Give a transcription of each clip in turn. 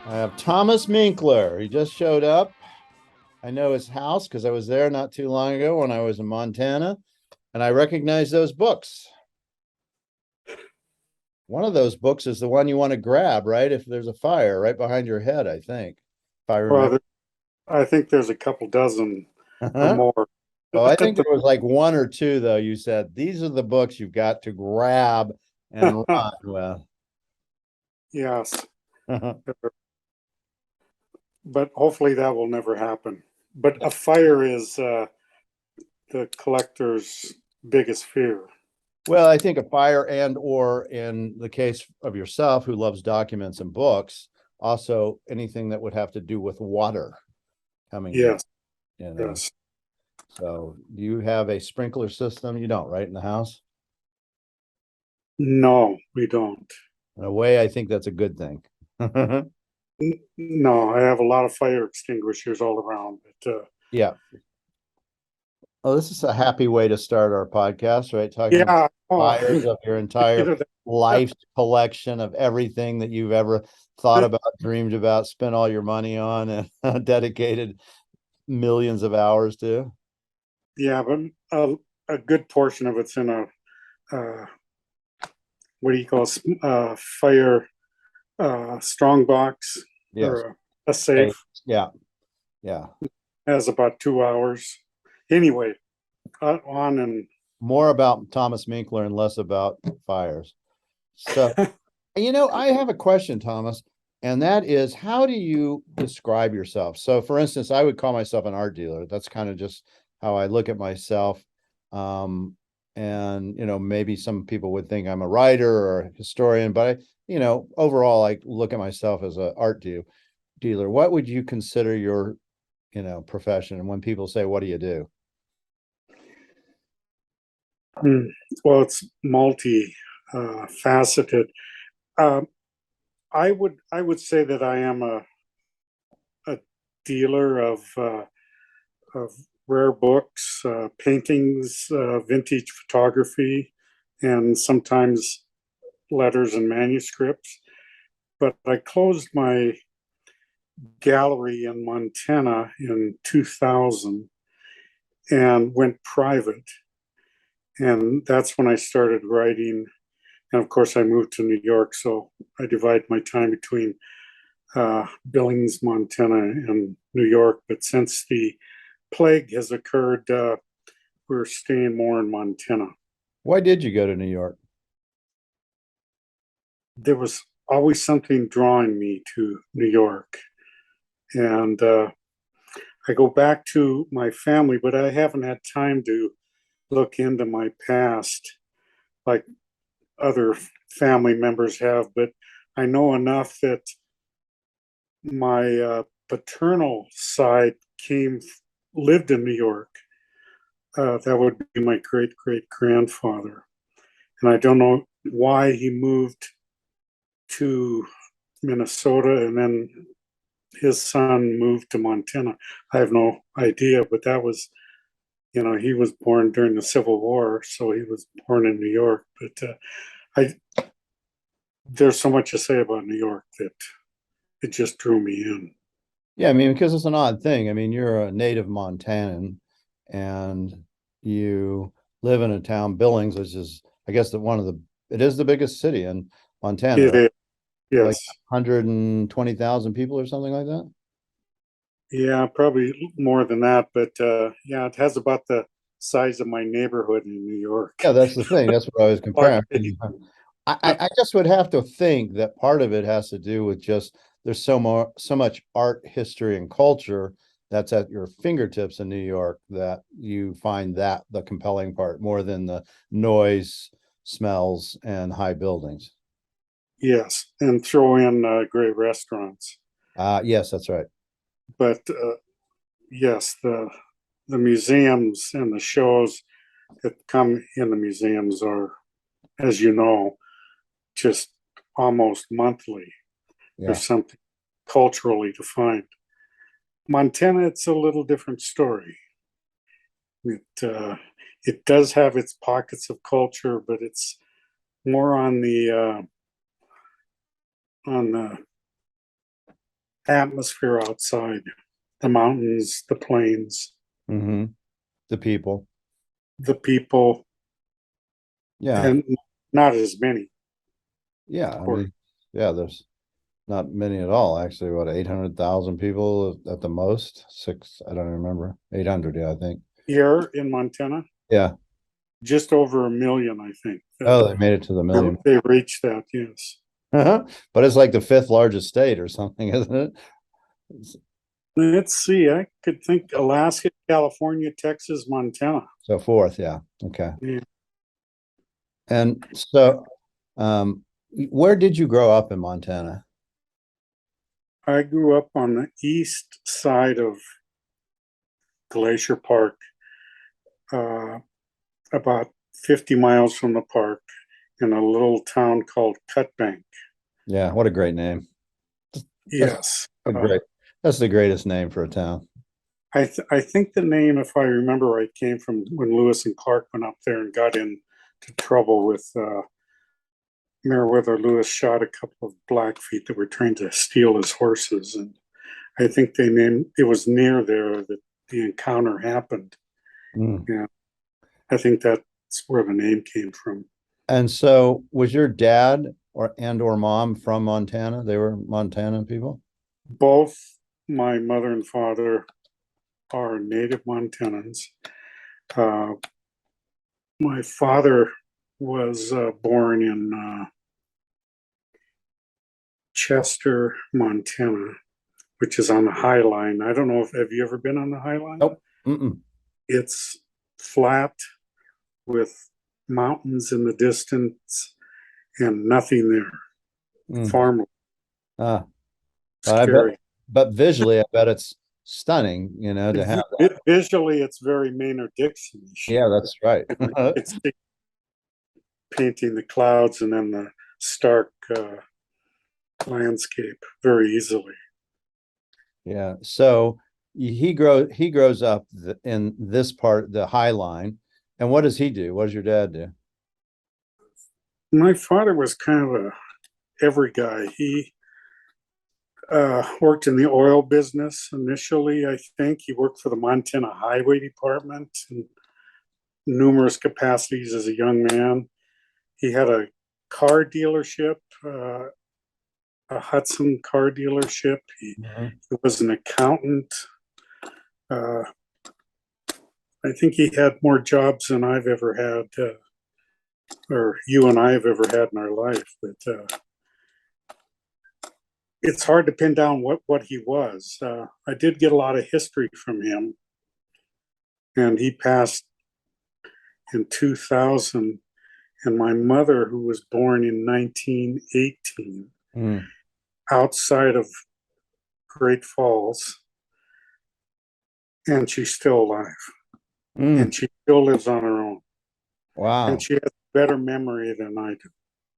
I have Thomas Minckler. He just showed up. I know his house because I was there not too long ago when I was in Montana, and I recognize those books. One of those books is the one you want to grab, right? If there's a fire right behind your head, I think, if I Well, remember. I think there's a couple dozen or Uh-huh. more. Oh, I think there was like one or two, though. You said these are the books you've got to grab and run with. Yes, but hopefully that will never happen. But a fire is the collector's biggest fear. Well, I think a fire and or in the case of yourself who loves documents and books, also anything that would have to do with water coming down, Yes, you know. yes. So do you have a sprinkler system? You don't, right, in the house? No, we don't. In a way, I think that's a good thing. No, I have a lot of fire extinguishers all around. But Yeah. Well, this is a happy way to start our podcast, right? Talking about yeah, oh, fires of your entire you know, life's collection of everything that you've ever thought about, dreamed about, spent all your money on, and dedicated millions of hours to. yeah, but a good portion of it's in a what do you call fire strong box Yes. or a Hey, safe. yeah. Yeah. Has about 2 hours. Anyway, on and More about Thomas Minckler and less about fires. So, I have a question, Thomas, and that is how do you describe yourself? So, for instance, I would call myself an art dealer. That's kind of just how I look at myself. And maybe some people would think I'm a writer or a historian, but overall, I look at myself as an art dealer. What would you consider your, profession? And when people say, "What do you do?" well, it's multi faceted. Um, I would say that I am a dealer of rare books, paintings, vintage photography, and sometimes letters and manuscripts. But I closed my gallery in Montana in 2000 and went private. And that's when I started writing. And of course, I moved to New York, so I divide my time between Billings, Montana, and New York. But since the plague has occurred, we're staying more in Montana. Why did you go to New York? There was always something drawing me to New York. And I go back to my family, but I haven't had time to look into my past like other family members have. But I know enough that my paternal side lived in New York. That would be my great great grandfather, and I don't know why he moved to Minnesota and then his son moved to Montana. I have no idea, but that was, he was born during the Civil War, so he was born in New York. But I there's so much to say about New York that it just drew me in. Yeah, I mean, because it's an odd thing. I mean, you're a native Montanan and you live in a town, Billings, which is, I guess, it is the biggest city in Montana, It right? is, Like yes. 120,000 people or something like that. Yeah, probably more than that, but yeah, it has about the size of my neighborhood in New York. Yeah, that's the thing. That's what I was Large comparing. city. I just would have to think that part of it has to do with just there's so much art, history, and culture that's at your fingertips in New York that you find that the compelling part more than the noise, smells, and high buildings. Yes, and throw in great restaurants. Yes, that's right. But yes, the museums and the shows that come in the museums are, as you know, just almost monthly. Yeah. There's something culturally to find. Montana, it's a little different story. It does have its pockets of culture, but it's more on the atmosphere outside, the mountains, the plains, Mm-hmm. The people. the people, Yeah. and not as many, Yeah. of I course. mean, yeah, there's not many at all, actually. What, 800,000 people at the most? Six, I don't remember. 800, yeah, I think. Here in Montana, Yeah. just over 1 million, I think. Oh, they made it to the million. They reached that, yes. But it's like the fifth largest state or something, isn't it? Let's see, I could think Alaska, California, Texas, Montana. So fourth, yeah. Okay. Yeah. And so, where did you grow up in Montana? I grew up on the east side of Glacier Park, uh, about 50 miles from the park, in a little town called Cutbank. Yeah, what a great name. That's Yes. a great, that's the greatest name for a town. I think the name, if I remember right, came from when Lewis and Clark went up there and got into trouble with Meriwether Lewis shot a couple of Blackfeet that were trying to steal his horses. And I think they named it was near there that the encounter happened. Mm. Yeah. I think that's where the name came from. And so was your dad or mom from Montana? They were Montana people? Both my mother and father are native Montanans. Uh, my father was born in Chester, Montana, which is on the High Line. I don't know if have you ever been on the High Line? Nope. Mm-mm. It's flat with mountains in the distance and nothing there. Mm. Farm Ah, but I bet, scary. but visually, I bet it's stunning, to have that. Visually, it's very Maynard Dixon-ish. Yeah, that's right. It's painting the clouds and then the stark landscape very easily. Yeah. So he grows up in this part, the High Line. And what does he do? What does your dad do? My father was kind of a every guy. He worked in the oil business initially. I think he worked for the Montana Highway Department in numerous capacities as a young man. He had a car dealership, a Hudson car dealership. Mhm. He was an accountant. Uh, I think he had more jobs than I've ever had, or you and I have ever had in our life. But it's hard to pin down what he was. I did get a lot of history from him, and he passed in 2000. And my mother, who was born in 1918, Mm. outside of Great Falls, and she's still alive, Mm. and she still lives on her own, and Wow. she has better memory than I do.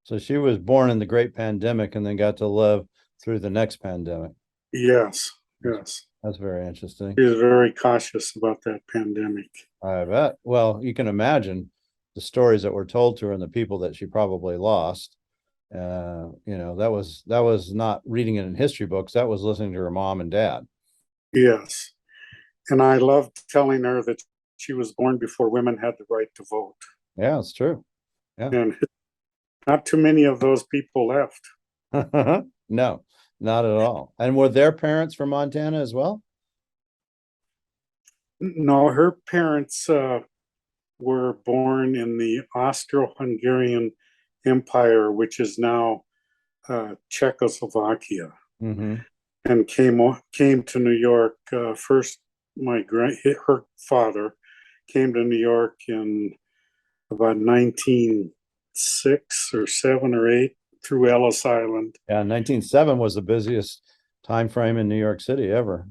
So she was born in the great pandemic and then got to live through the next pandemic. Yes, That's, yes. that's very interesting. She is very cautious about that pandemic. I bet. Well, you can imagine the stories that were told to her and the people that she probably lost. That was not reading it in history books. That was listening to her mom and dad. Yes. And I loved telling her that she was born before women had the right to vote. Yeah, it's true. Yeah. And not too many of those people left. No, not at all. And were their parents from Montana as well? No, her parents were born in the Austro-Hungarian Empire, which is now Czechoslovakia, Mm-hmm. and came to New York first. Her father came to New York in about 1906 or 7 or 8 through Ellis Island. Yeah, 1907 was the busiest time frame in New York City ever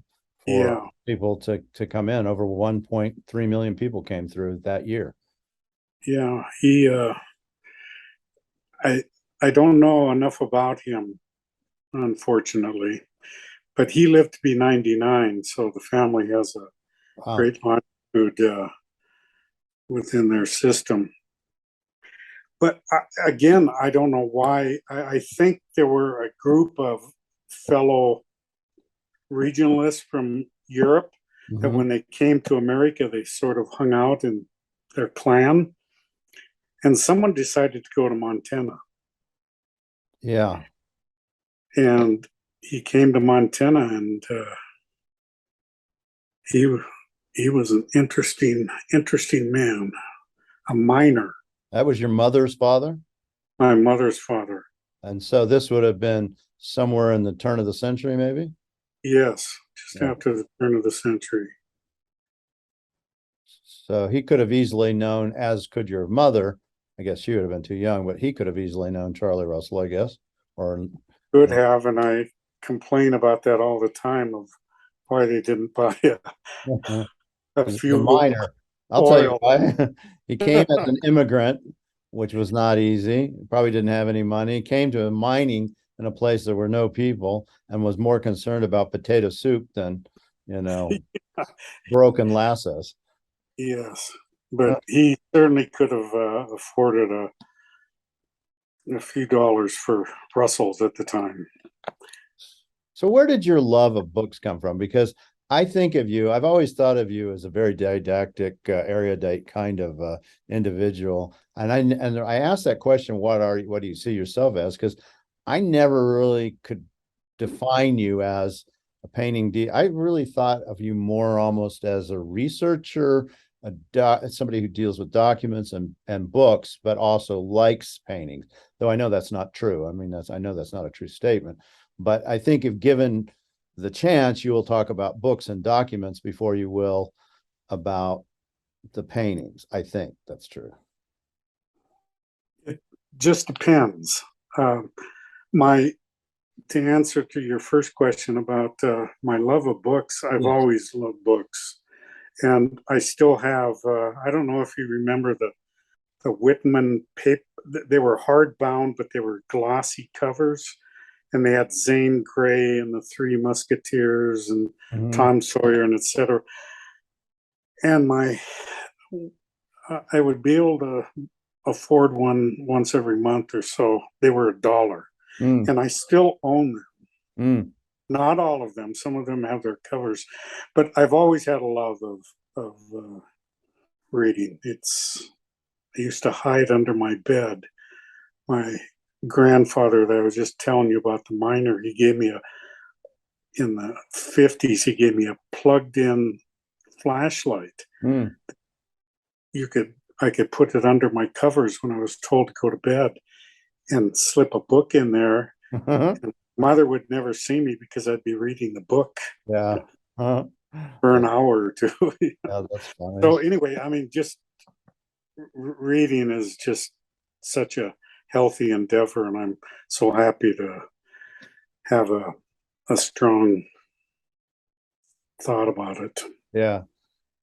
for Yeah, people to come in. Over 1.3 million people came through that year. yeah. He, I, I don't know enough about him, unfortunately, but he lived to be 99, so the family has a Wow. great longitude within their system. But again, I don't know why. I think there were a group of fellow regionalists from Europe that Mhm. when they came to America, they sort of hung out in their clan. And someone decided to go to Montana. Yeah, And he came to Montana, and he he was an interesting man, a miner, that was your mother's father? my mother's father. And so this would have been somewhere in the turn of the century, maybe? Yes, just Yeah. after the turn of the century. So he could have easily known, as could your mother. I guess she would have been too young, but he could have easily known Charlie Russell, I guess. Or Could have, and I complain about that all the time of why they didn't buy a he's a few minor. I'll tell you oil. why. He came as an immigrant, which was not easy. Probably didn't have any money. Came to mining in a place there were no people and was more concerned about potato soup than, you know, broken lassos. Yes, but he certainly could have afforded a few dollars for Russells at the time. So where did your love of books come from? Because I think of you, I've always thought of you as a very didactic, erudite kind of individual. And I asked that question, what do you see yourself as? Because I never really could define you as a I really thought of you more almost as a researcher, somebody who deals with documents and books, but also likes paintings. Though I know that's not true. I mean, I know that's not a true statement. But I think if given the chance, you will talk about books and documents before you will about the paintings. I think that's true. It just depends. Um, my To answer to your first question about my love of books, I've Yes. always loved books, and I still have. I don't know if you remember the Whitman paper. They were hardbound, but they were glossy covers, and they had Zane Grey and the Three Musketeers and Mhm. Tom Sawyer and etc. And I would be able to afford one once every month or so. They were $1, Mm, and I still own them. mm. Not all of them. Some of them have their covers, but I've always had a love of reading. I used to hide under my bed. My grandfather that I was just telling you about, the miner, he gave me in the 50s, he gave me a plugged in flashlight. Mm. I could put it under my covers when I was told to go to bed and slip a book in there. And mother would never see me because I'd be reading the book Yeah. Uh, for an that- hour or two. yeah, that's funny. So anyway, I mean, just reading is just such a healthy endeavor, and I'm so happy to have a strong thought about it. Yeah.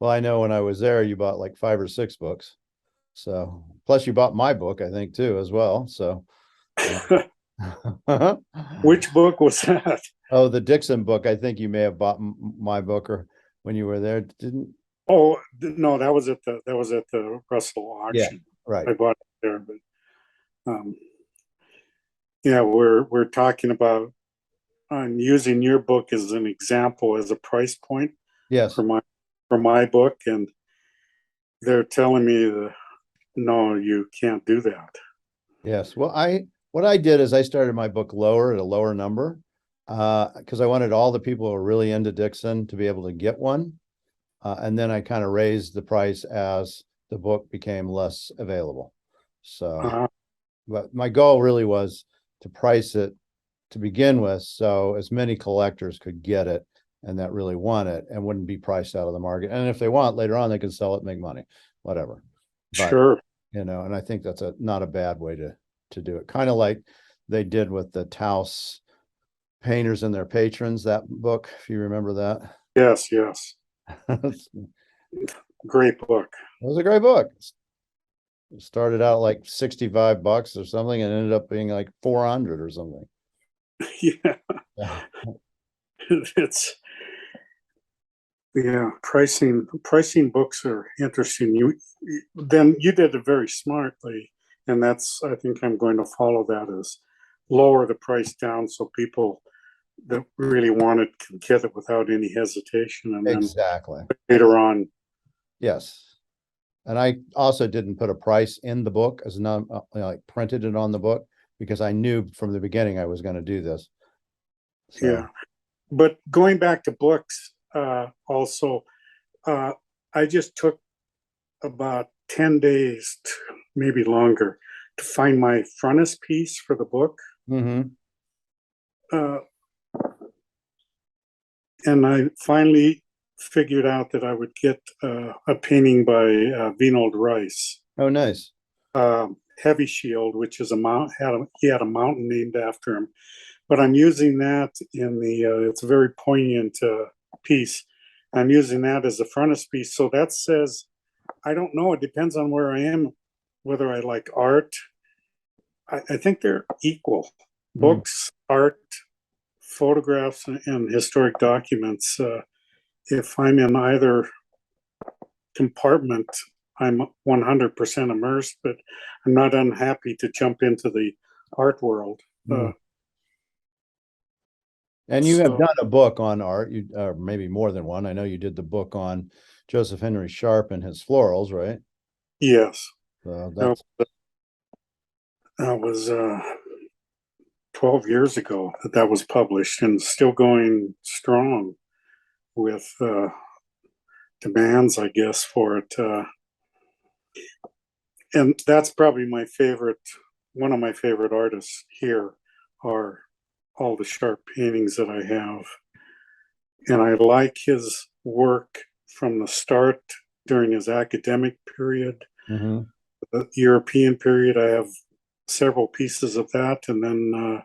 Well, I know when I was there, you bought like 5 or 6 books. So plus you bought my book, I think, too, as well. So Which book was that? oh, the Dixon book. I think you may have bought my book or when you were there, didn't? Oh no, that was at the Russell Yeah, auction. right. I bought it there, but um, yeah, we're talking about I'm using your book as an example as a price point Yes. for my book, and they're telling me that no, you can't do that. Yes. Well, what I did is I started my book lower at a lower number, because I wanted all the people who are really into Dixon to be able to get one. And then I kind of raised the price as the book became less available. So, Uh, but my goal really was to price it to begin with, so as many collectors could get it and that really want it and wouldn't be priced out of the market. And if they want later on, they can sell it, make money, whatever. But sure. and I think that's not a bad way to do it. Kind of like they did with the Taos Painters and Their Patrons, that book, if you remember that. Yes, yes. It Great book. was a great book. It started out like $65 or something and ended up being like 400 or something. Yeah, Yeah. it's yeah. Pricing books are interesting. You did it very smartly, and that's I think I'm going to follow that as lower the price down so people that really wanted could get it without any hesitation, and then Exactly. later on, Yes. And I also didn't put a price in the book as not like printed it on the book because I knew from the beginning I was going to do this. So. yeah. But going back to books, also, I just took about 10 days, maybe longer, to find my frontispiece for the book. Mm-hmm. And I finally figured out that I would get a painting by Vinold Rice. Oh, nice. Heavy Shield, which is he had a mountain named after him. But I'm using that in the, it's a very poignant piece. I'm using that as a frontispiece. So that says, I don't know, it depends on where I am, whether I like art. I think they're equal. Books, art, photographs, and historic documents. If I'm in either compartment, I'm 100% immersed, but I'm not unhappy to jump into the art world. And you have done a book on art, maybe more than one. I know you did the book on Joseph Henry Sharp and his florals, right? Yes. So that was 12 years ago that was published, and still going strong with demands, I guess, for it. And that's probably my favorite, one of my favorite artists here are all the Sharp paintings that I have. And I like his work from the start during his academic period, the European period. I have several pieces of that. And then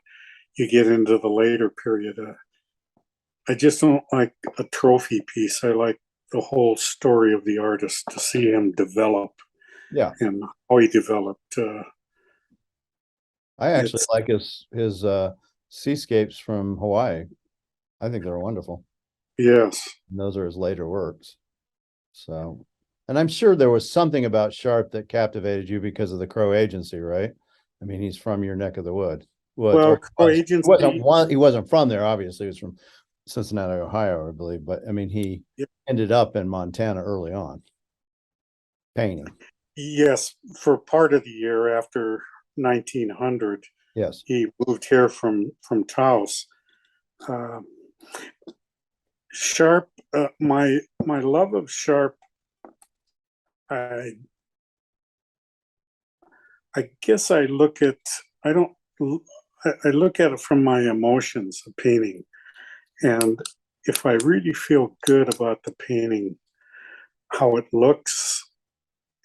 you get into the later period. I just don't like a trophy piece. I like the whole story of the artist, to see him develop. Yeah. And how he developed. I actually like his seascapes from Hawaii. I think they're wonderful. Yes. And those are his later works. So, and I'm sure there was something about Sharp that captivated you because of the Crow Agency, right? I mean, he's from your neck of the wood. Well, Crow Agency. He wasn't from there, obviously. He was from Cincinnati, Ohio, I believe. But I mean, he ended up in Montana early on, painting. Yes, for part of the year after 1900. Yes, he moved here from Taos. Sharp, my love of Sharp, I guess I look at it from my emotions of painting, and if I really feel good about the painting, how it looks,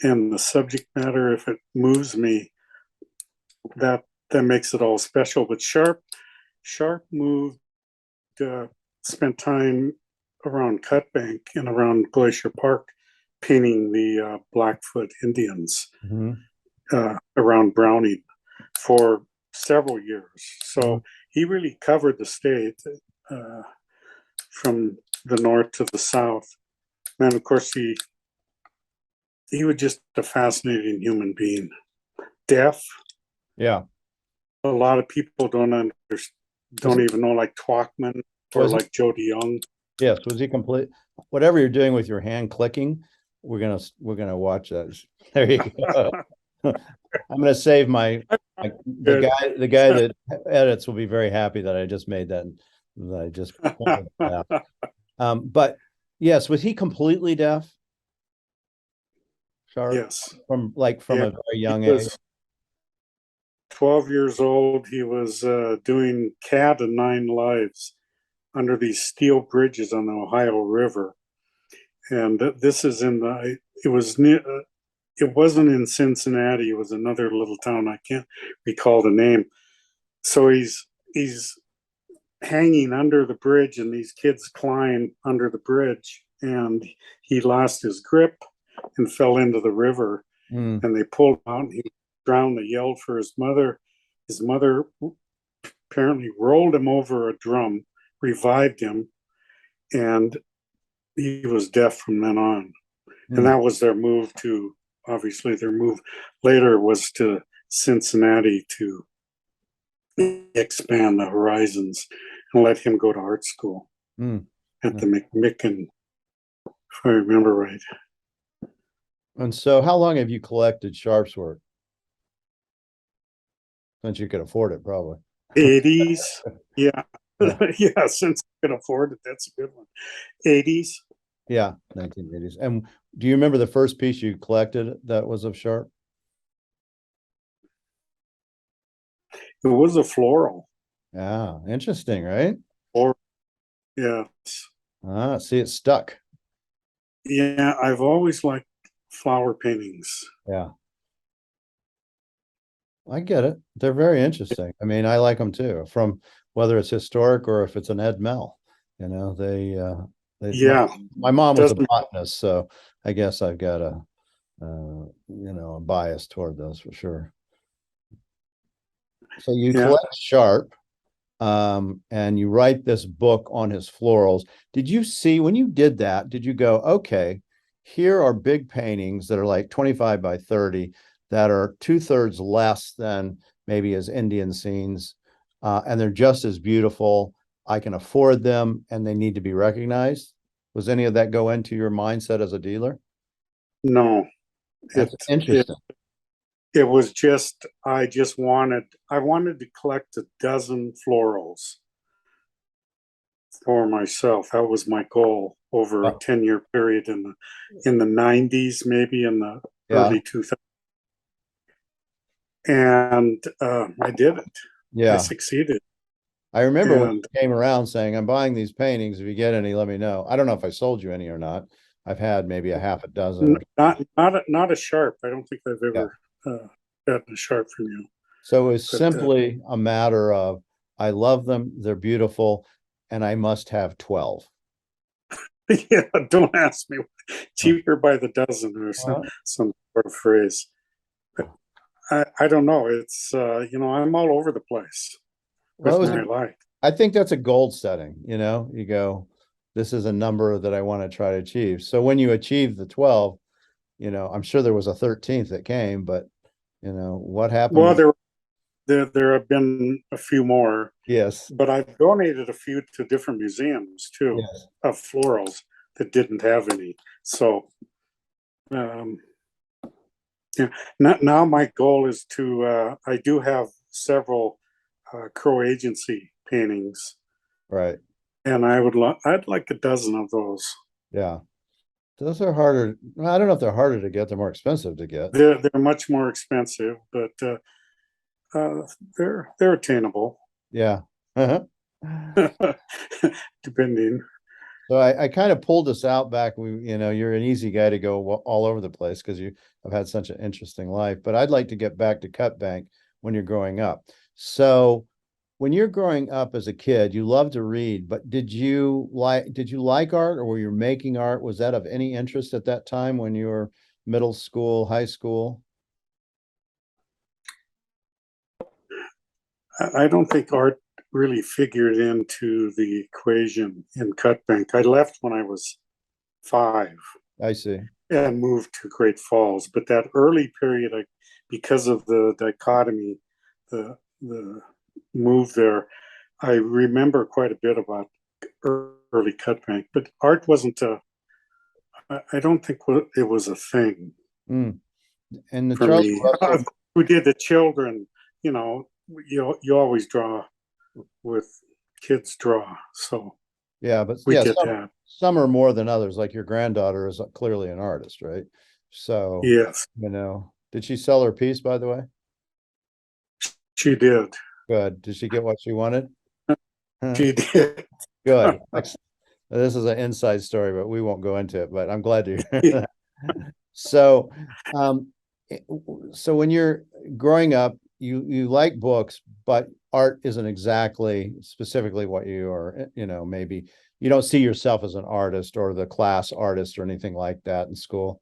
and the subject matter, if it moves me, that makes it all special. But Sharp moved, spent time around Cutbank and around Glacier Park painting the Blackfoot Indians around Browning for several years. So he really covered the state from the north to the south. And of course, he was just a fascinating human being. Deaf. Yeah. A lot of people don't even know, like Twachtman or like Joe DeYoung. Yes. Was he complete? Whatever you're doing with your hand clicking, we're gonna watch that. There you go. I'm gonna save the guy that edits will be very happy that I just made that. That I just pointed out. But yes, was he completely deaf? Sharp? Yes. From a very young age. 12 years old, he was doing Cat and Nine Lives under these steel bridges on the Ohio River. And this is it wasn't in Cincinnati. It was another little town. I can't recall the name. So he's hanging under the bridge, and these kids climb under the bridge, and he lost his grip and fell into the river. And they pulled him out, and he drowned. They yelled for his mother. His mother apparently rolled him over a drum, revived him, and he was deaf from then on. And that was their move their move later was to Cincinnati to expand the horizons. and let him go to art school Mm. at the McMicken, if I remember right. And so how long have you collected Sharp's work? Since you could afford it, probably. 80s. Yeah. Yeah. Yeah, since I can afford it, that's a good one. 80s. Yeah, 1980s. And do you remember the first piece you collected that was of Sharp? It was a floral. Yeah, interesting, right? Or yes. Ah, see, it stuck. Yeah, I've always liked flower paintings. Yeah, I get it. They're very interesting. I mean, I like them too, from whether it's historic or if it's an Ed Mel. You know, they Yeah, my mom was a doesn't botanist, so I guess I've got a bias toward those for sure. So you yeah. collect Sharp, and you write this book on his florals. Did you see when you did that, did you go, okay, here are big paintings that are like 25 by 30 that are 2/3 less than maybe his Indian scenes, and they're just as beautiful. I can afford them and they need to be recognized. Was any of that go into your mindset as a dealer? No. That's It interesting. it was just I wanted to collect a dozen florals for myself. That was my goal over a Uh, 10-year period in the 90s, maybe in the yeah, early 2000s. And I did it. I yeah. succeeded. I remember when And you came around saying, I'm buying these paintings. If you get any, let me know. I don't know if I sold you any or not. I've had maybe a half a dozen or not a sharp. I don't think I've yeah. ever gotten a sharp from you. So it's But simply a matter of I love them, they're beautiful, and I must have 12. yeah, don't ask me. Huh. Cheaper by the dozen or Uh, some sort of phrase. But I don't know. It's I'm all over the place well, with my life. I think that's a goal setting, you know, you go, this is a number that I want to try to achieve. So when you achieve the 12, I'm sure there was a 13th that came, but what happened Well, with, there have been a few more, yes, but I've donated a few to different museums too yes, of florals that didn't have any. So um, yeah, now my goal is to. I do have several Crow Agency paintings, right. and I'd like a dozen of those. Yeah. Those are harder. Well, I don't know if they're harder to get, they're more expensive to get. They're much more expensive, but they're attainable, Yeah. depending. So I kind of pulled this out back. You're an easy guy to go all over the place because you have had such an interesting life. But I'd like to get back to cut bank when you're growing up. So when you're growing up as a kid, you love to read, but did you like art or were you making art? Was that of any interest at that time when you were middle school, high school? I don't think art really figured into the equation in Cut Bank. I left when I was 5 I see. and moved to Great Falls, but that early period, because of the dichotomy, the move there, I remember quite a bit about early Cut Bank. But art wasn't a. I don't think it was a thing Mm. And the for Charles me. Russell, Who did the children? You always draw with kids draw, so yeah, but we yeah, did some that. some are more than others. Like your granddaughter is clearly an artist, right? So, Yes, did she sell her piece, by the way? she did. Good. Did she get what she wanted? She did. Good. Excellent. This is an inside story, but we won't go into it, but I'm glad to hear that. So, um, so when you're growing up, you like books, but art isn't exactly specifically what you are, maybe you don't see yourself as an artist or the class artist or anything like that in school.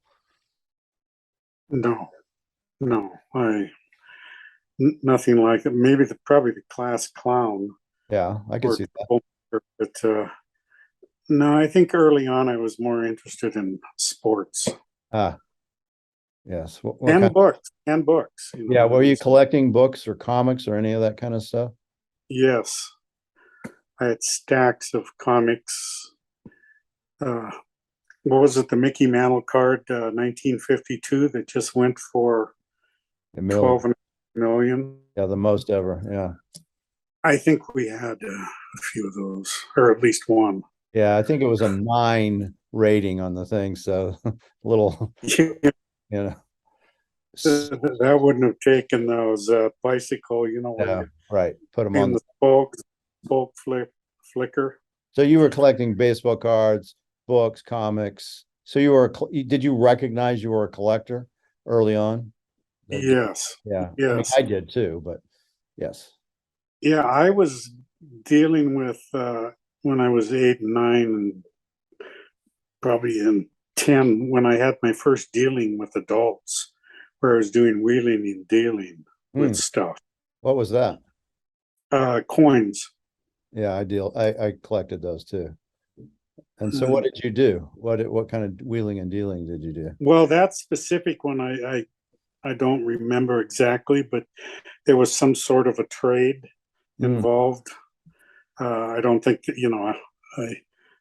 No, no, nothing like it. Maybe probably the class clown Yeah, I could or see that. troublemaker, but no, I think early on I was more interested in sports Ah, yes. What kind? and books. Yeah, were you collecting books or comics or any of that kind of stuff? Yes, I had stacks of comics. Uh, what was it? The Mickey Mantle card, 1952, that just went for A million. 12 million. Yeah, the most ever. Yeah. I think we had a few of those, or at least one. Yeah, I think it was a 9 rating on the thing, so a little, Yeah, you know. S- that wouldn't have taken those bicycle, where Yeah, you right. Put them in on. the spoke flicker. So you were collecting baseball cards, books, comics. So you were, did you recognize you were a collector early on? Yes, Yeah. I mean, yes. I did too, but yes. Yeah, I was dealing with when I was 8 and 9, and probably in 10 when I had my first dealing with adults, where I was doing wheeling and dealing Hmm. with stuff. What was that? Coins. Yeah, I collected those too. And so what And, did you do? What kind of wheeling and dealing did you do? well, that specific one I don't remember exactly, but there was some sort of a trade Mm, involved. I don't think that, I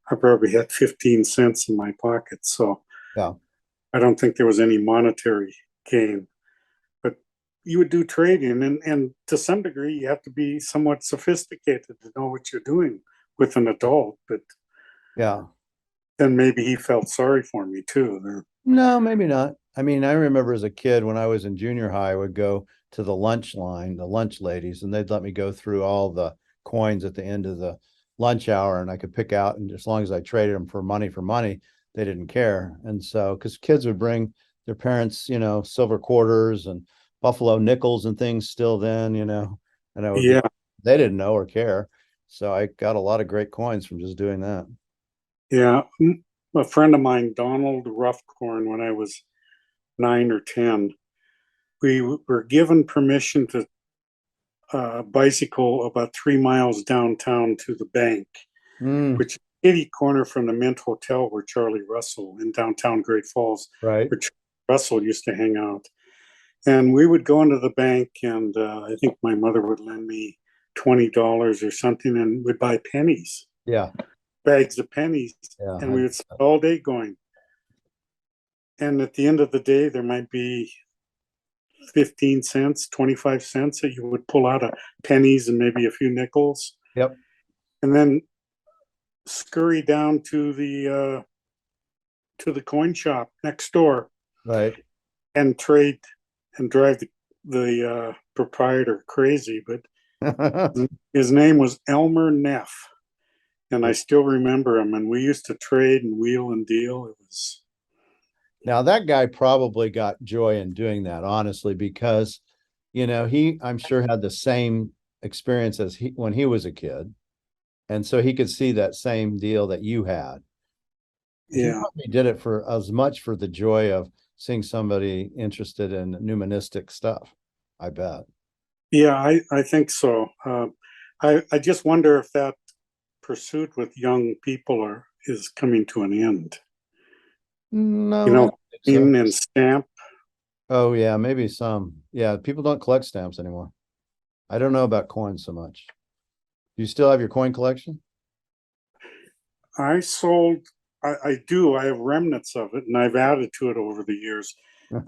I probably had 15 cents in my pocket, so yeah. I don't think there was any monetary gain. But you would do trading, and to some degree, you have to be somewhat sophisticated to know what you're doing with an adult. But Yeah. then maybe he felt sorry for me too. No, maybe not. I mean, I remember as a kid when I was in junior high, I would go to the lunch line, the lunch ladies, and they'd let me go through all the coins at the end of the lunch hour, and I could pick out, and as long as I traded them for money, they didn't care. And so, because kids would bring their parents, silver quarters and buffalo nickels and things still then, and I would be, Yeah, they didn't know or care. So I got a lot of great coins from just doing that. yeah. A friend of mine, Donald Roughcorn, when I was 9 or 10, we were given permission to bicycle about 3 miles downtown to the bank, Mm, which is kitty corner from the Mint Hotel where Charlie Russell in downtown Great Falls, right. where Charlie Russell used to hang out. And we would go into the bank, and I think my mother would lend me $20 or something, and we'd buy pennies, Yeah. bags of pennies, Yeah. and we would spend all day going. And at the end of the day, there might be 15 cents, 25 cents that you would pull out of pennies and maybe a few nickels, Yep. and then scurry down to the coin shop next door Right. and trade and drive the proprietor crazy. But his name was Elmer Neff, and I still remember him. And we used to trade and wheel and deal. It was Now that guy probably got joy in doing that, honestly, because he I'm sure had the same experience as he when he was a kid. And so he could see that same deal that you had. He yeah, probably did it for as much for the joy of seeing somebody interested in numismatic stuff. I bet. yeah. I think so. I just wonder if that pursuit with young people is coming to an end. You No, I know, don't think so. in and stamp. Oh yeah, maybe some. Yeah, people don't collect stamps anymore. I don't know about coins so much. Do you still have your coin collection? I sold. I do. I have remnants of it, and I've added to it over the years.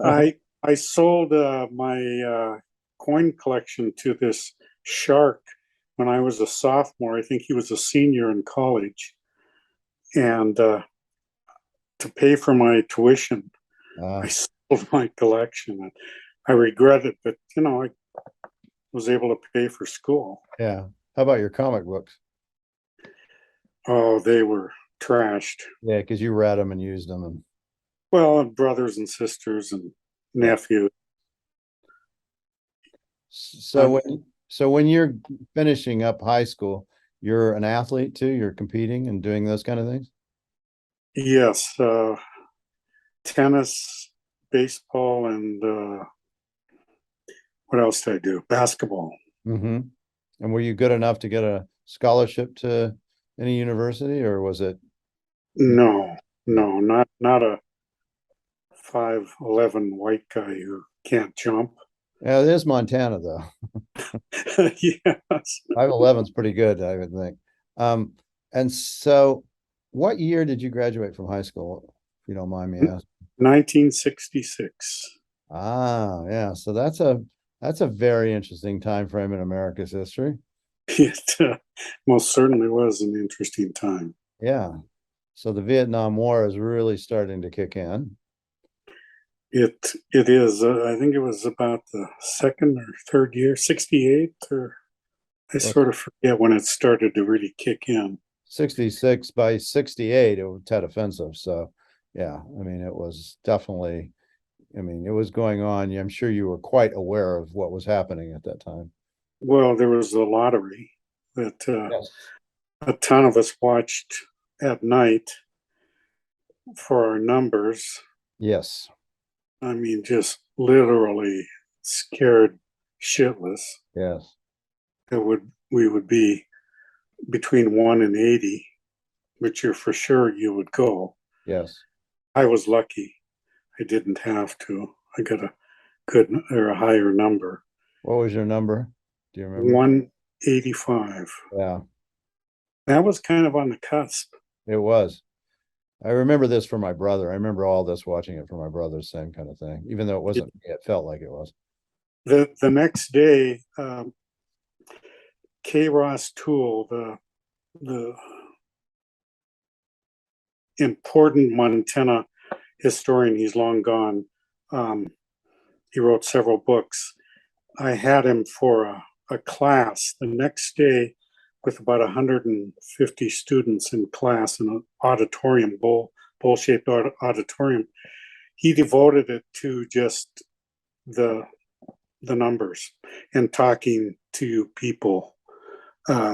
I sold my coin collection to this shark when I was a sophomore. I think he was a senior in college, and to pay for my tuition, I Uh, sold my collection. I regret it, but I was able to pay for school. yeah. How about your comic books? Oh, they were trashed. Yeah, because you read them and used them, and Well, and brothers and sisters and yeah. nephews. So when you're finishing up high school, you're an athlete too. You're competing and doing those kind of things. Yes, tennis, baseball, and what else did I do? Basketball. Mm-hmm. And were you good enough to get a scholarship to any university, or was it? No, no, not a 5'11" white guy who can't jump. Yeah, it is Montana though. Yes. 5'11 is pretty good, I would think. Um, and so what year did you graduate from high school, if you don't mind me asking? 1966. Ah, yeah. So that's a very interesting time frame in America's history. It most certainly was an interesting time. Yeah. So the Vietnam War is really starting to kick in. It is. I think it was about the second or third year, 68, or I Well, sort of forget when it started to really kick in. 66 by 68, it was Tet Offensive. So yeah, I mean, it was definitely, I mean, it was going on. I'm sure you were quite aware of what was happening at that time. Well, there was a lottery that Yes. a ton of us watched at night for our numbers. Yes. I mean, just literally scared shitless. Yes. It would We would be between 1 and 80, which you're for sure you would go. Yes. I was lucky. I didn't have to. I got a good or a higher number. What was your number? Do you remember? 185. Yeah, That was kind of on the cusp. it was. I remember this for my brother. I remember all this watching it for my brother, same kind of thing, even though it wasn't, it felt like it was. The next day, K. Ross Toole, the important Montana historian, he's long gone. He wrote several books. I had him for a class the next day with about 150 students in class in an auditorium, bowl-shaped auditorium. He devoted it to just the the numbers and talking to people,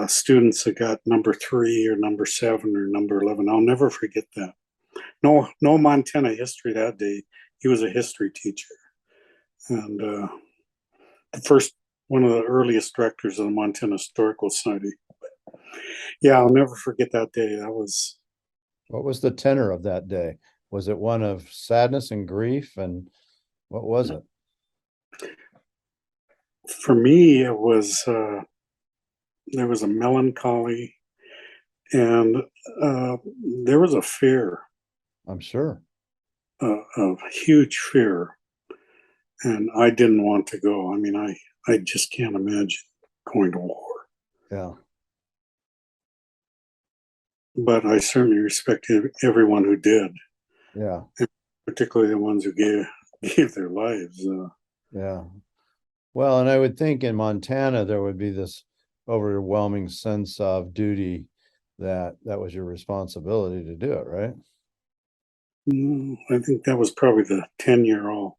students that got number 3 or number 7 or number 11. I'll never forget that. No Montana history that day. He was a history teacher, and the first one of the earliest directors of the Montana Historical Society. Yeah, I'll never forget that day. That was, What was the tenor of that day? Was it one of sadness and grief? And what was it? for me, it was, there was a melancholy, and uh, there was a fear, I'm sure. a huge fear, and I didn't want to go. I mean, I just can't imagine going to war, Yeah. but I certainly respect everyone who did, Yeah. particularly the ones who gave their lives. Yeah. Well, and I would think in Montana there would be this overwhelming sense of duty that that was your responsibility to do it, right? I think that was probably the tenure all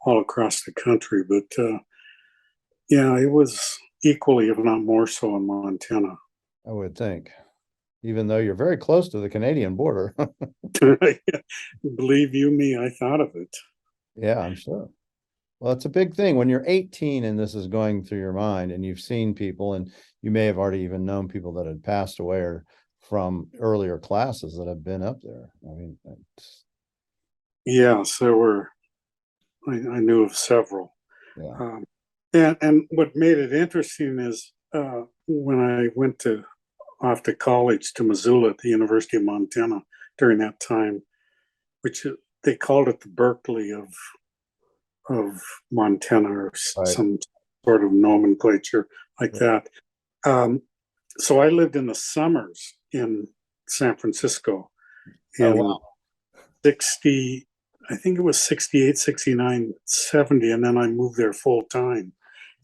across the country, but yeah, it was equally, if not more so, in Montana. I would think, even though you're very close to the Canadian border. Believe you me, I thought of it. Yeah, I'm sure. Well, it's a big thing when you're 18 and this is going through your mind and you've seen people and you may have already even known people that had passed away or from earlier classes that have been up there. I mean, Yes, there were. I knew of several. yeah. Um, and what made it interesting is when I went to off to college to Missoula at the University of Montana during that time, which they called it the Berkeley of Montana, or Right. some sort of nomenclature like Yeah. that. Um, so I lived in the summers in San Francisco Oh, in wow. 60, I think it was 68, 69, 70, and then I moved there full time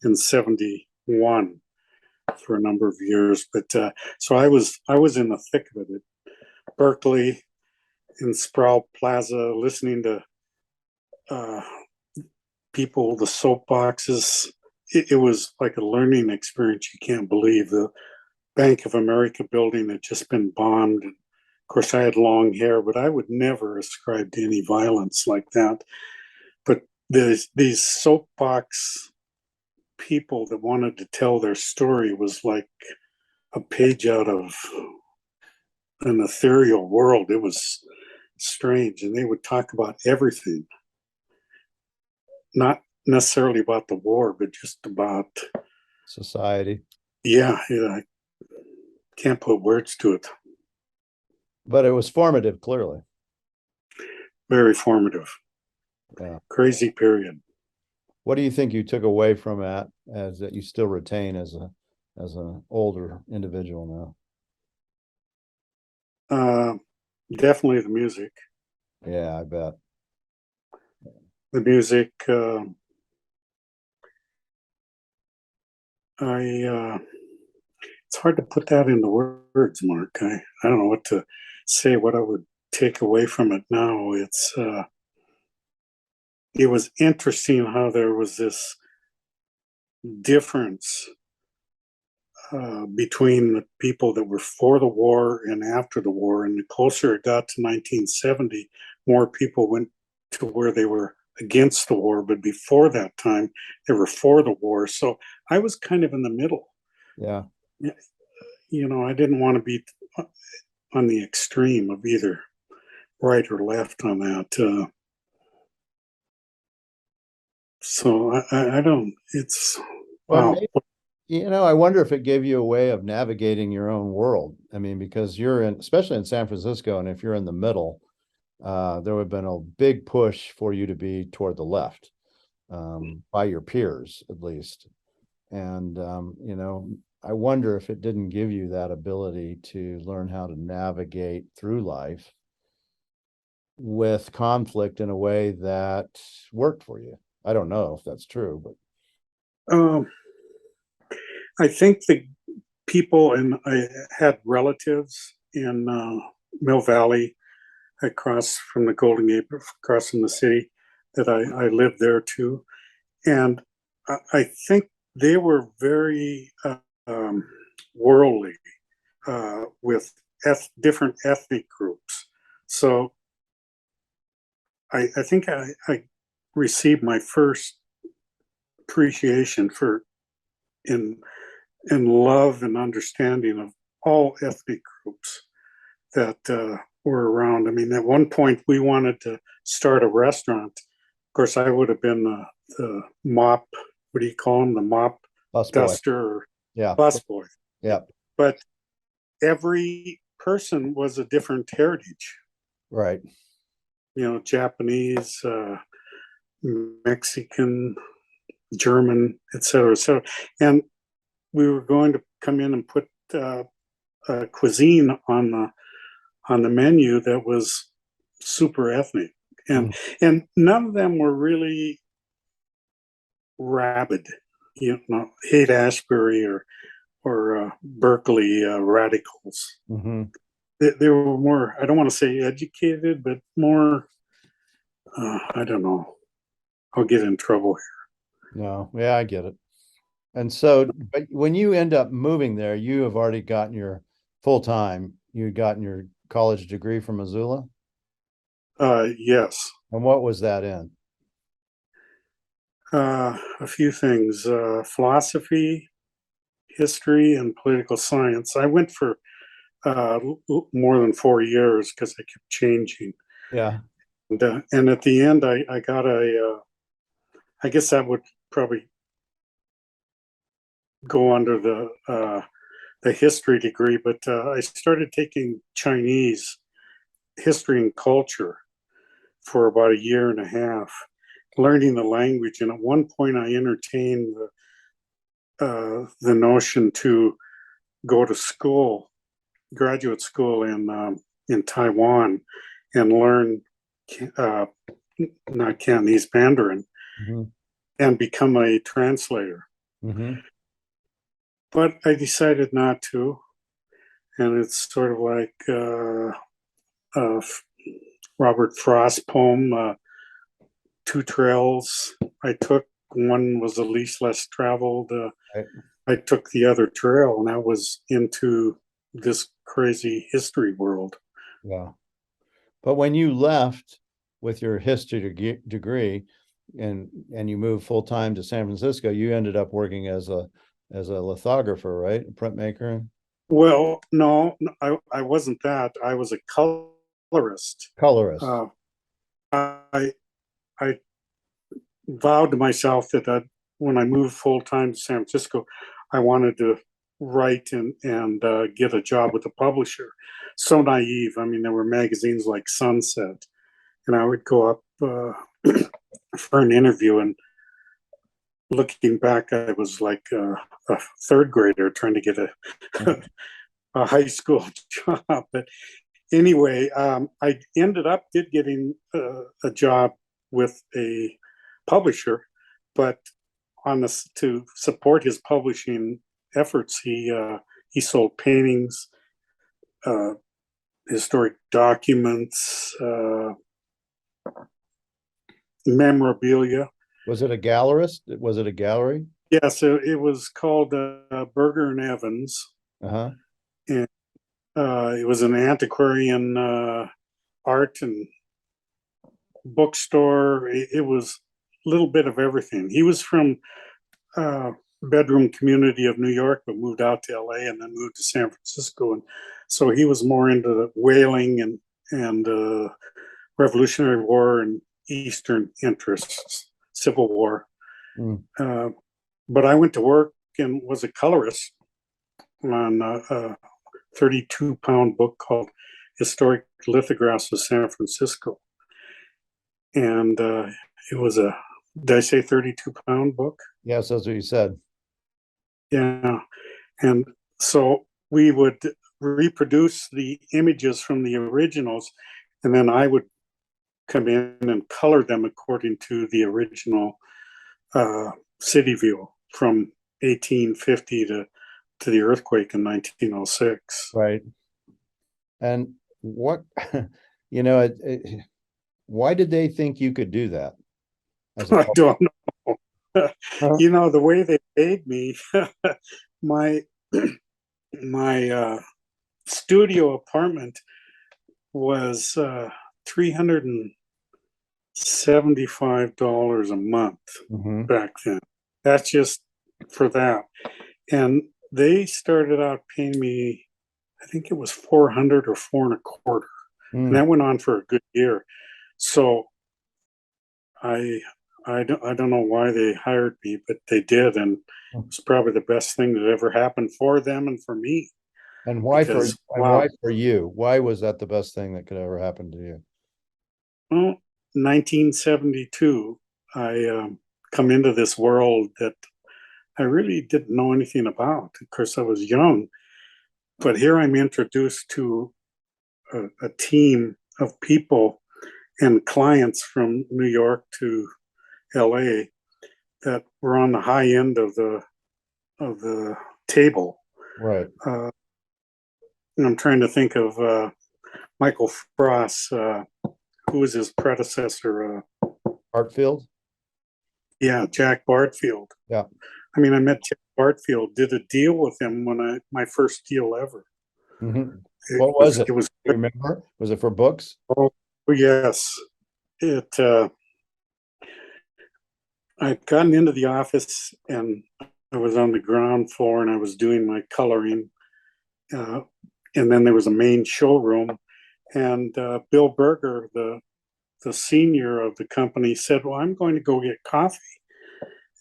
in 71 for a number of years. But so I was in the thick of it at Berkeley, in Sproul Plaza, listening to uh, people, the soapboxes. It was like a learning experience. You can't believe the Bank of America building had just been bombed. Of course, I had long hair, but I would never ascribe to any violence like that. But these soapbox people that wanted to tell their story was like a page out of an ethereal world. It was strange, and they would talk about everything, not necessarily about the war, but just about, Society. yeah, yeah, Can't put words to it. But it was formative, clearly. Very formative. Yeah. Crazy period. What do you think you took away from that as that you still retain as an older individual Uh, Definitely the music. now? Yeah, I bet. The music. It's hard to put that into words, Mark. I don't know what to say. What I would take away from it now. It was interesting how there was this difference between the people that were for the war and after the war. And the closer it got to 1970, more people went to where they were against the war. But before that time, they were for the war. So I was kind of in the middle. Yeah. You know, I didn't want to be on the extreme of either right or left on that. So I don't, it's, Well, wow. maybe, I wonder if it gave you a way of navigating your own world. I mean, because you're in, especially in San Francisco, and if you're in the middle, there would have been a big push for you to be toward the left, by your peers, at least. And, I wonder if it didn't give you that ability to learn how to navigate through life with conflict in a way that worked for you. I don't know if that's true, but I think the people, and I had relatives in Mill Valley across from the Golden Gate, across from the city, that I lived there too. And I think they were very worldly with different ethnic groups. So I think I received my first appreciation for in love and understanding of all ethnic groups that were around. I mean, at one point we wanted to start a restaurant. Of course, I would have been the mop. What do you call him? The mop busboy. duster or Yeah. busboy. Yeah. But every person was a different heritage. Right. You know, Japanese, Mexican, German, et cetera, et cetera. And we were going to come in and put cuisine on the menu that was super ethnic, and none of them were really rabid. You know, Haight Ashbury or Berkeley radicals. Mm-hmm. They were more. I don't want to say educated, but more. I don't know. I'll get in trouble here. No, yeah, I get it. And so, but when you end up moving there, you have already gotten your full time, you'd gotten your college degree from Missoula. Yes. And what was that in? A few things: philosophy, history, and political science. I went for more than 4 years because I kept changing. Yeah. And at the end, I got I guess that would probably go under the history degree, but I started taking Chinese history and culture for about a year and a half, learning the language. And at one point, I entertained the notion to go to school, graduate school in Taiwan, and learn uh, not Cantonese, Mandarin, Mm-hmm. and become a translator. Mm-hmm. But I decided not to, and it's sort of like uh, Robert Frost poem, Two Trails I took. One was the least less traveled. Right. I took the other trail, and I was into this crazy history world. Yeah. But when you left with your history degree and you moved full time to San Francisco, you ended up working as a lithographer, right? A printmaker. Well, no, I wasn't that. I was a colorist. Colorist. I I vowed to myself that when I moved full time to San Francisco, I wanted to write and get a job with a publisher. So naive. I mean, there were magazines like Sunset, and I would go up for an interview, and looking back, I was like a third grader trying to get a high school job. But anyway, I ended up getting a job with a publisher, but on this, to support his publishing efforts, he sold paintings, historic documents, memorabilia. Was it a gallerist? Was it a gallery? Yes, it was called Berger and Evans, Uh-huh. and it was an antiquarian art and bookstore. It was a little bit of everything. He was from bedroom community of New York, but moved out to LA and then moved to San Francisco. And so he was more into the whaling and Revolutionary War and Eastern interests, Civil War. But I went to work and was a colorist on a 32-pound book called Historic Lithographs of San Francisco. And it was did I say 32-pound book? Yes, that's what you said. Yeah. And so we would reproduce the images from the originals, and then I would come in and color them according to the original city view from 1850 to the earthquake in 1906. Right. And what, why did they think you could do that? I don't know. The way they paid me, my studio apartment was $375 a month back then. That's just for that. And they started out paying me, I think it was $400 or $425. And that went on for a good year. So I don't know why they hired me, but they did, and it was probably the best thing that ever happened for them and for me. And why why for you? Why was that the best thing that could ever happen to you? Well, 1972, I come into this world that I really didn't know anything about. Of course, I was young, but here I'm introduced to a team of people and clients from New York to LA that were on the high end of the table. Right. And I'm trying to think of Michael Frost, who was his predecessor. Hartfield? Yeah, Jack Bartfield. Yeah. I mean, I met Jack Bartfield, did a deal with him my first deal ever. What was it? Do you remember? Was it for books? Oh, yes. I'd gotten into the office and I was on the ground floor and I was doing my coloring. And then there was a main showroom, and Bill Berger, the senior of the company, said, well, I'm going to go get coffee.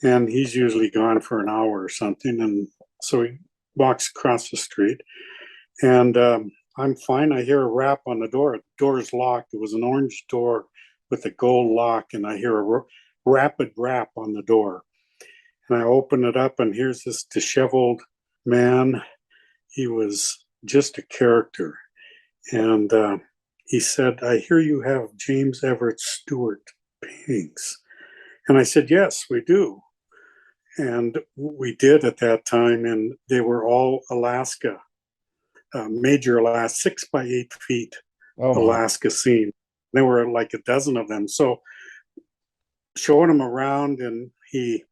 And he's usually gone for an hour or something. And so he walks across the street, and I'm fine. I hear a rap on the door. The door's locked. It was an orange door with a gold lock, and I hear a rapid rap on the door. And I open it up, and here's this disheveled man. He was just a character. And he said, I hear you have James Everett Stewart paintings. And I said, yes, we do. And we did at that time, and they were all Alaska, major Alaska, 6 by 8 feet, Alaska scene. There were like a dozen of them. So showing him around, and he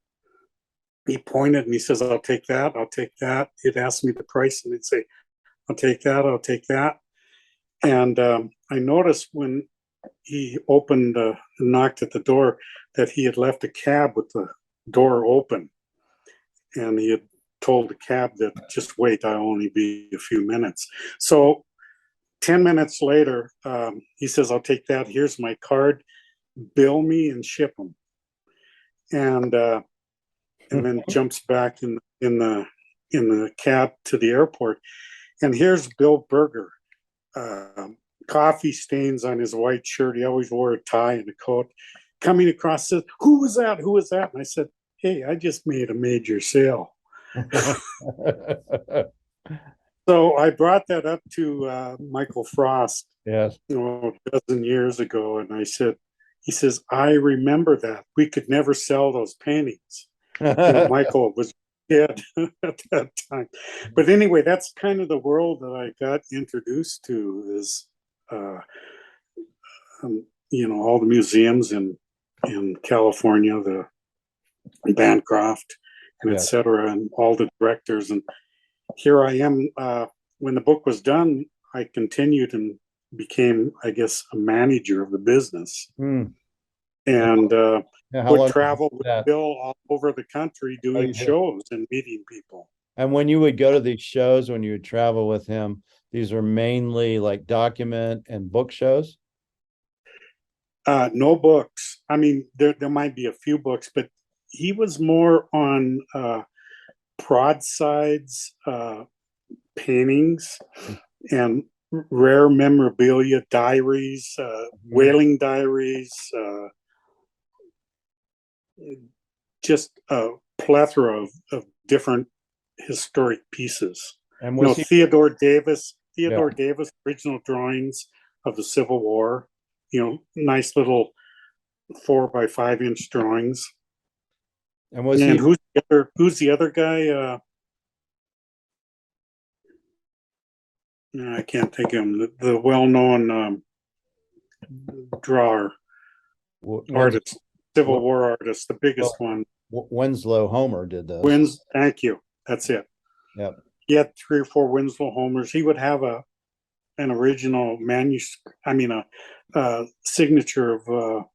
pointed and he says, I'll take that, I'll take that. He'd ask me the price, and he'd say, I'll take that, I'll take that. And I noticed when he opened and knocked at the door that he had left a cab with the door open. And he had told the cab that just wait, I'll only be a few minutes. So 10 minutes later, he says, I'll take that. Here's my card. Bill me and ship them. And then jumps back in the in the cab to the airport, and here's Bill Berger, coffee stains on his white shirt. He always wore a tie and a coat. Coming across, says, "Who was that? Who was that?" And I said, "Hey, I just made a major sale." So I brought that up to Michael Frost, Yes. a dozen years ago, and I said, he says, "I remember that. We could never sell those paintings." Michael was dead at that time. But anyway, that's kind of the world that I got introduced to is, all the museums in California, the Bancroft and Yeah. et cetera, and all the directors. And here I am. When the book was done, I continued and became, I guess, a manager of the business. Hmm. And Yeah, how would long travel with that? Bill all over the country doing You did. shows and meeting people. And when you would go to these shows, when you would travel with him, these are mainly like document and book shows. No books. I mean, there might be a few books, but he was more on broadsides, paintings, and rare memorabilia, diaries, whaling diaries, just a plethora of different historic pieces. And was he? Theodore Davis, Yeah. original drawings of the Civil War. Nice little 4 by 5 inch drawings. And was And he? who's the other guy? I can't think of him. The well-known drawer, artist, Civil War artist, the biggest one. Winslow Homer did this. Thank you. That's it. Yep. He had 3 or 4 Winslow Homers. He would have an original manuscript. I mean, a signature of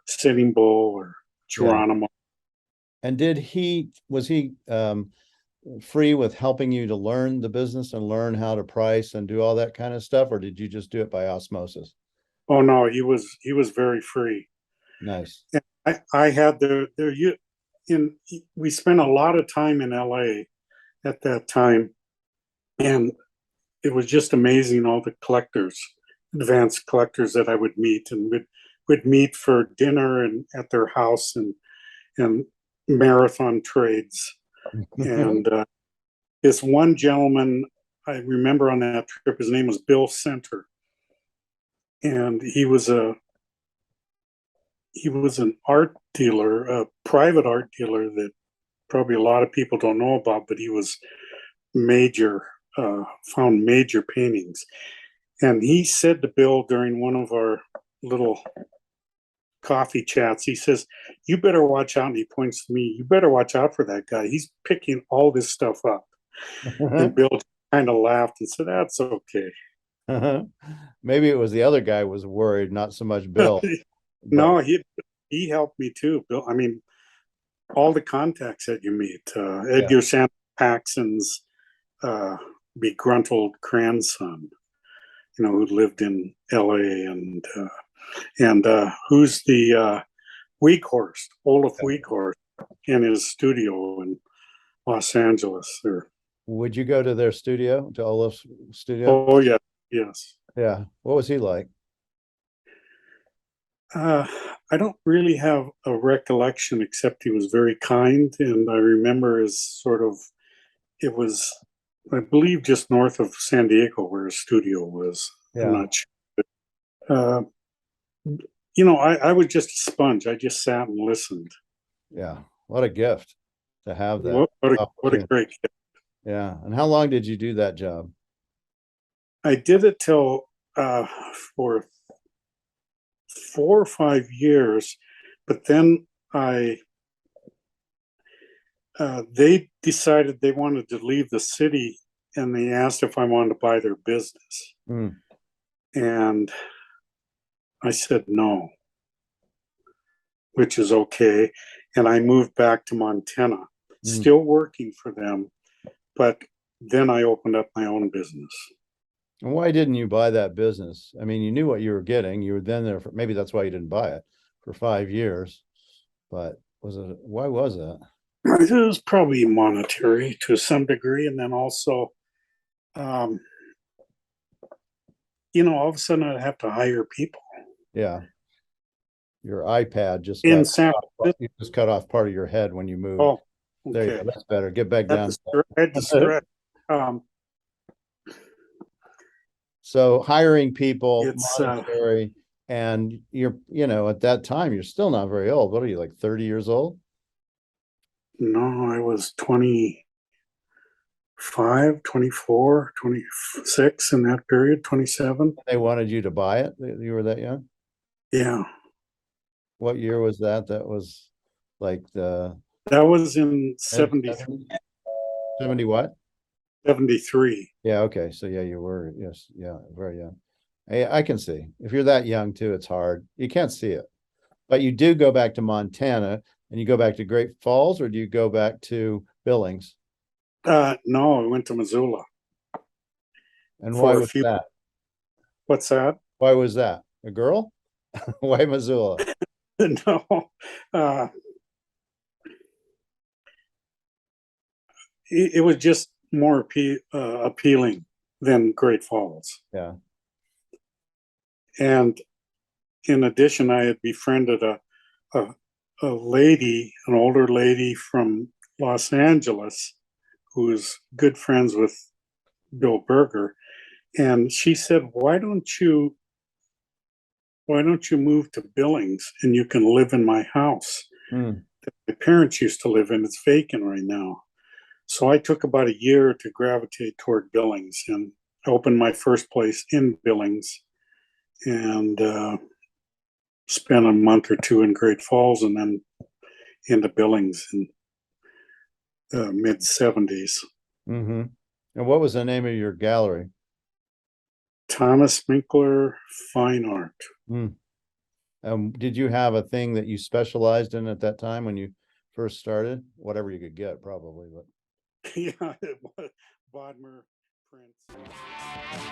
Sitting Bull or Geronimo. Yeah. And was he free with helping you to learn the business and learn how to price and do all that kind of stuff, or did you just do it by osmosis? Oh no, he was very free. Nice. And I had we spent a lot of time in LA at that time, and it was just amazing, all the collectors, advanced collectors that I would meet, and would meet for dinner and at their house, and marathon trades. And this one gentleman I remember on that trip, his name was Bill Center, and he was an art dealer, a private art dealer that probably a lot of people don't know about, but he was found major paintings. And he said to Bill during one of our little coffee chats, he says, "You better watch out." And he points to me, "You better watch out for that guy. He's picking all this stuff up." And Bill kind of laughed and said, "That's okay." Maybe it was the other guy was worried, not so much Bill. No, he helped me too, Bill. I mean, all the contacts that you meet, Edgar Sam Paxson's begruntled grandson, who lived in LA, and who's the Weghorst, Olaf Weghorst, in his studio in Los Angeles. Would you go to their studio, to Olaf's studio? Oh yeah, yes. Yeah. What was he like? I don't really have a recollection, except he was very kind, and I remember it was, I believe, just north of San Diego where his studio was. Yeah. I'm not sure. I was just a sponge. I just sat and listened. Yeah. What a gift to have that. What a great gift. Yeah. And how long did you do that job? I did it till for 4 or 5 years, but then they decided they wanted to leave the city, and they asked if I wanted to buy their business. Mm. And I said no, which is okay. And I moved back to Montana, still working for them, but then I opened up my own business. And why didn't you buy that business? I mean, you knew what you were getting. You were then there for, maybe that's why you didn't buy it for 5 years. But why was that? It was probably monetary to some degree, and then also, um, all of a sudden I'd have to hire people Yeah. Your iPad just in got San Francisco. you just cut off part of your head when you moved. Oh, There you okay. go. That's better. Get back Had down. to stretch. Um, So hiring people, it's monetary, and at that time, you're still not very old. What are you, like 30 years old? No, I was 25, 24, 26 in that period, 27. They wanted you to buy it. You were that young? Yeah, What year was that? That was like the that was in mid 73. 70s? 70 what? 73. Yeah, okay. So yeah, you were, yes, yeah, very young. I can see. If you're that young too, it's hard. You can't see it. But you do go back to Montana and you go back to Great Falls, or do you go back to Billings? No, I went to Missoula And why for a was few. that? What's that? Why was that? A girl? Why Missoula? No, uh, it was just more appealing than Great Falls. Yeah. And in addition, I had befriended a, a lady, an older lady from Los Angeles, who was good friends with Bill Berger. And she said, why don't you move to Billings and you can live in my house Hmm. that my parents used to live in? It's vacant right now. So I took about a year to gravitate toward Billings and opened my first place in Billings and spent a month or two in Great Falls and then into Billings in the mid 70s. Mm-hmm. And what was the name of your gallery? Thomas Minckler Fine Art. Hmm. Did you have a thing that you specialized in at that time when you first started? Whatever you could get, probably, but Yeah, it was Bodmer prints.